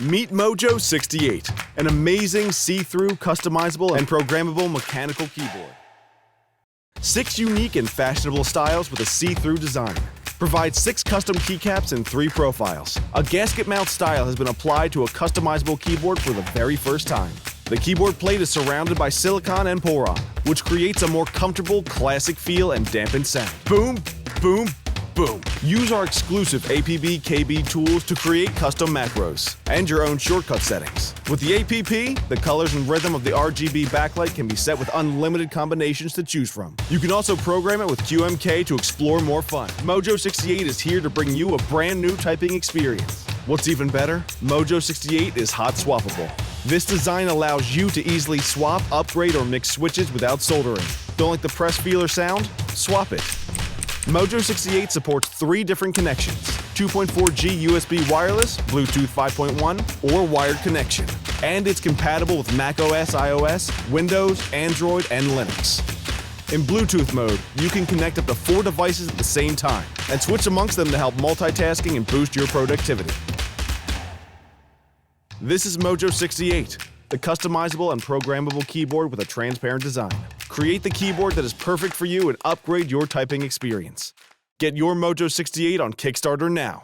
Meet Mojo68, an amazing see-through, customizable, and programmable mechanical keyboard. 6 unique and fashionable styles with a see-through design. Provides 6 custom keycaps and 3 profiles. A gasket mount style has been applied to a customizable keyboard for the very first time. The keyboard plate is surrounded by silicon and poron, which creates a more comfortable, classic feel and dampened sound. Boom, boom, boom. Use our exclusive APB KB tools to create custom macros and your own shortcut settings. With the APP, the colors and rhythm of the RGB backlight can be set with unlimited combinations to choose from. You can also program it with QMK to explore more fun. Mojo68 is here to bring you a brand new typing experience. What's even better? Mojo68 is hot swappable. This design allows you to easily swap, upgrade, or mix switches without soldering. Don't like the press feel or sound? Swap it. Mojo68 supports 3 different connections: 2.4G USB wireless, Bluetooth 5.1, or wired connection. And it's compatible with macOS, iOS, Windows, Android, and Linux. In Bluetooth mode, you can connect up to 4 devices at the same time and switch amongst them to help multitasking and boost your productivity. This is Mojo68, the customizable and programmable keyboard with a transparent design. Create the keyboard that is perfect for you and upgrade your typing experience. Get your Mojo68 on Kickstarter now.